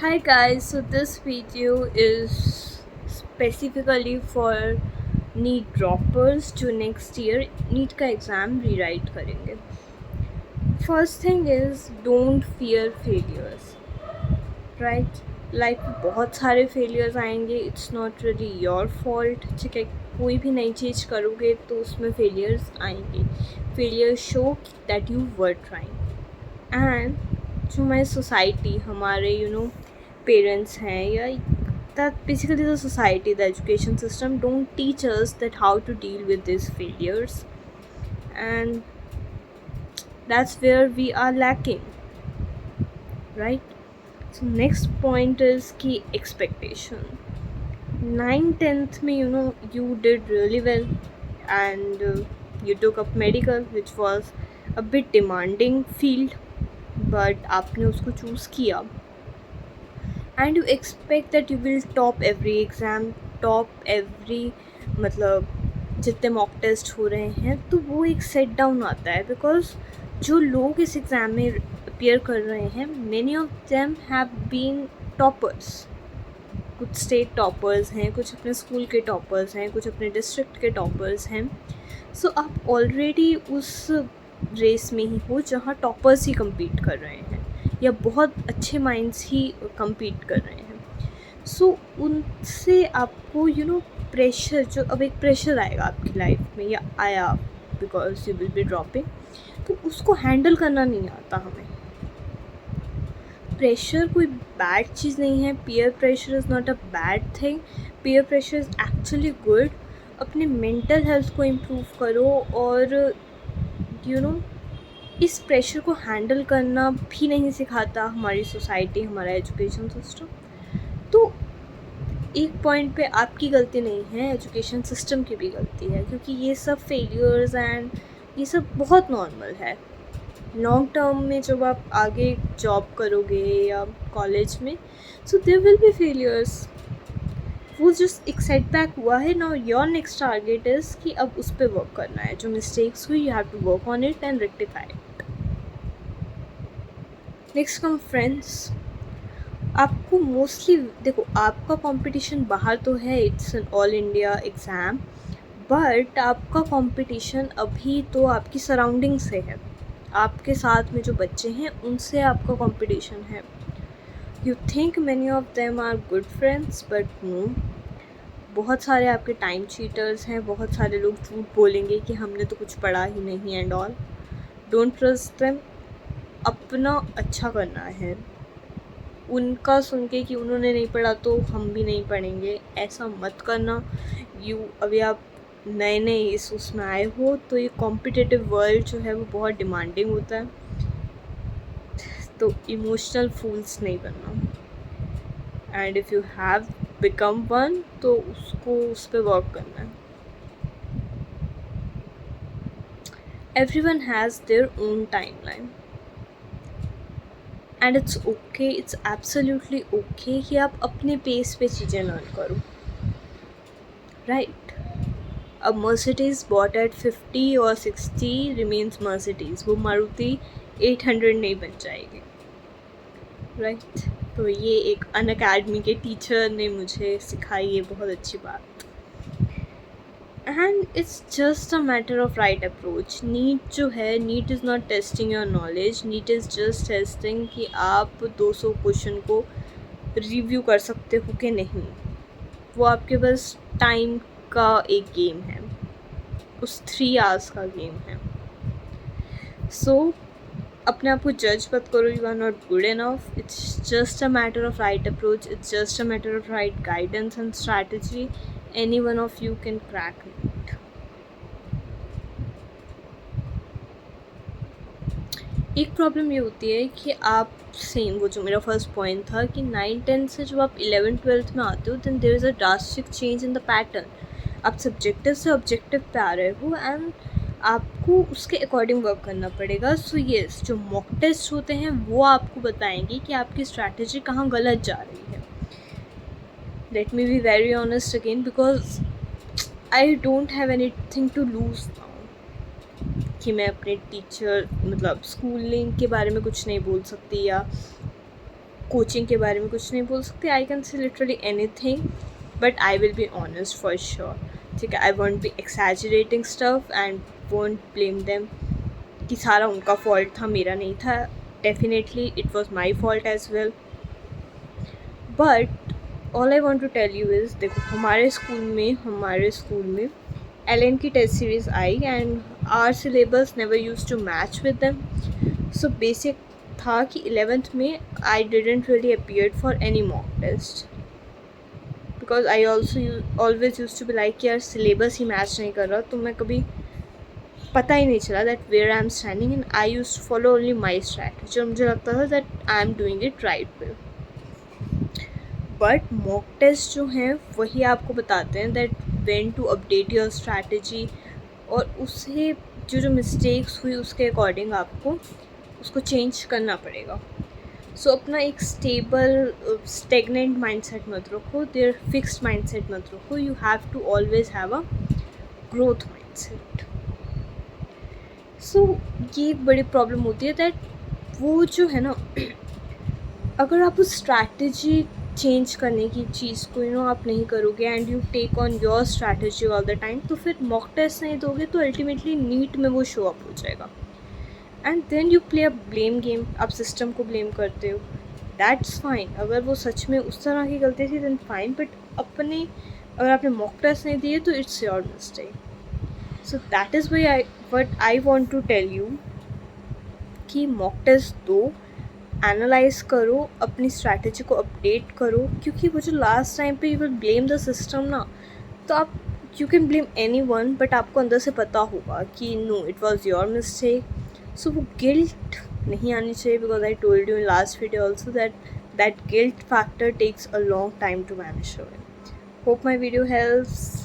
Hi guys, so this video is specifically for NEET droppers जो next year NEET का exam rewrite करेंगे. First thing is don't fear failures. Right, life में बहुत सारे failures आएंगे. It's not really your fault. ठीक है, कोई भी नई चीज़ करोगे तो उसमें फेलियर्स आएंगे. Failure show that you were trying. And जो हमारी सोसाइटी, हमारे पेरेंट्स हैं, या that basically the society, the education system don't teach us that how to deal with these failures, and that's where we are lacking, right? So next point is key expectation. 9th 10th में you did really well, and you took up medical, which was a bit demanding field, but आपने उसको choose किया. And you expect that you will top every exam, top every मतलब जितने mock test हो रहे हैं, तो वो एक सेट डाउन आता है. बिकॉज जो लोग इस एग्ज़ाम में अपियर कर रहे हैं, many of them have been toppers. कुछ स्टेट टॉपर्स हैं, कुछ अपने स्कूल के टॉपर्स हैं, कुछ अपने डिस्ट्रिक्ट के टॉपर्स हैं. सो आप ऑलरेडी उस रेस में ही हो जहाँ टॉपर्स ही कम्पीट कर रहे हैं, या बहुत अच्छे माइंड्स ही कम्पीट कर रहे हैं. सो उनसे आपको प्रेशर, जो अब एक प्रेशर आएगा आपकी लाइफ में, या आया because you will be dropping, तो उसको हैंडल करना नहीं आता हमें. प्रेशर कोई बैड चीज़ नहीं है. Peer pressure is not a bad thing. Peer pressure is actually good. अपने मेंटल हेल्थ को इम्प्रूव करो, और इस प्रेशर को हैंडल करना भी नहीं सिखाता हमारी सोसाइटी, हमारा एजुकेशन सिस्टम. तो एक पॉइंट पे आपकी गलती नहीं है, एजुकेशन सिस्टम की भी गलती है, क्योंकि ये सब फेलियर्स एंड ये सब बहुत नॉर्मल है. लॉन्ग टर्म में जब आप आगे जॉब करोगे या कॉलेज में, so there will be failures. वो जस्ट एक सेटबैक हुआ है. Now your next target is कि अब उस पर वर्क करना है. जो मिस्टेक्स हुई, you have to work on it and rectify it. Next come friends. आपको मोस्टली देखो, आपका कंपटीशन बाहर तो है, it's an all India exam, but आपका कंपटीशन अभी तो आपकी सराउंडिंग से है. आपके साथ में जो बच्चे हैं उनसे आपका कंपटीशन है. You think many of them are good friends, but no. बहुत सारे आपके टाइम चीटर्स हैं. बहुत सारे लोग झूठ बोलेंगे कि हमने तो कुछ पढ़ा ही नहीं and all. Don't trust them. अपना अच्छा करना है. उनका सुन के कि उन्होंने नहीं पढ़ा तो हम भी नहीं पढ़ेंगे, ऐसा मत करना. अभी आप नए नए इस उसमें आए हो, तो ये कॉम्पिटिटिव वर्ल्ड जो है वो बहुत डिमांडिंग होता है. तो इमोशनल फूल्स नहीं बनना. And if you have become one, तो उसको उस पर वर्क करना है. Everyone has their own timeline, and it's okay, it's absolutely okay कि आप अपने पेस पे चीज़ें लर्न करो. राइट. अब मर्सिडीज़ बॉट एट 50 और 60 रिमेन्स मर्सिडीज़. वो मारुति 800 नहीं बन जाएगी. राइट. तो ये एक अनअकैडमी के टीचर ने मुझे सिखाई है बहुत अच्छी बात. And it's just a matter of right approach. NEET जो है, NEET is not testing your knowledge. NEET is just testing कि आप 200 क्वेश्चन को रिव्यू कर सकते हो कि नहीं. वो आपके बस टाइम का एक गेम है, उस 3 आवर्स का गेम है. सो अपने आप को जज मत करो. You are not good enough. It's just a matter of right approach. It's just a matter of right guidance and strategy. Any one of you can crack NEET. एक प्रॉब्लम ये होती है कि आप सेम, वो जो मेरा फर्स्ट पॉइंट था कि 9th 10th से जब आप 11th 12th में आते हो, then there is a drastic change in the pattern. आप सब्जेक्टिव से ऑब्जेक्टिव पे आ रहे हो, एंड आपको उसके अकॉर्डिंग वर्क करना पड़ेगा. सो येस, जो मॉक टेस्ट होते हैं वो आपको बताएंगे कि आपकी स्ट्रैटेजी कहाँ गलत जा रही है. Let me be very honest again, because I don't have anything to lose now कि मैं अपने टीचर, मतलब स्कूलिंग के बारे में कुछ नहीं बोल सकती, या कोचिंग के बारे में कुछ नहीं बोल सकती. I can say literally anything, but I will be honest for sure. ठीक है, I won't be exaggerating stuff and won't blame them कि सारा उनका फॉल्ट था, मेरा नहीं था. Definitely it was my fault as well. But all I want to tell you is, देखो हमारे स्कूल में LN की टेस्ट सीरीज़ आई and our syllabus never use to match with them. So basic था कि 11th में I didn't really appeared for any mock test because I also always use to be like यार syllabus ही match नहीं कर रहा, तो मैं कभी पता ही नहीं चला that where I am standing and I use to follow only my strategy और मुझे लगता था that I am doing it right way. But mock test जो हैं वही आपको बताते हैं that when to update your strategy और उससे जो मिस्टेक्स हुई उसके अकॉर्डिंग आपको उसको चेंज करना पड़ेगा. सो अपना एक स्टेबल स्टेगनेंट माइंडसेट मत रखो, देयर फिक्स्ड माइंडसेट मत रखो. You have to always have a growth mindset. So ये एक बड़ी प्रॉब्लम होती है दैट वो जो है ना, अगर आप उस स्ट्रैटेजी चेंज करने की चीज़ को आप नहीं करोगे and you take on your strategy all the time, तो फिर मॉक टेस्ट नहीं दोगे तो अल्टीमेटली नीट में वो शो अप हो जाएगा and then you play a blame game. आप सिस्टम को ब्लेम करते हो, दैट्स फाइन. अगर वो सच में उस तरह की गलती थी देन फाइन, बट अगर आपने मॉक टेस्ट नहीं दिए तो it's your mistake. So that is what I want to tell you कि मॉक टेस्ट दो, एनालाइज करो, अपनी स्ट्रैटेजी को अपडेट करो, क्योंकि वो जो लास्ट टाइम पे you will blame the system ना, तो आप you can blame anyone but आपको अंदर से पता होगा कि no it was your mistake. So वो गिल्ट नहीं आनी चाहिए because I told you in last video also that guilt factor takes a long time to manage away. Hope my video helps.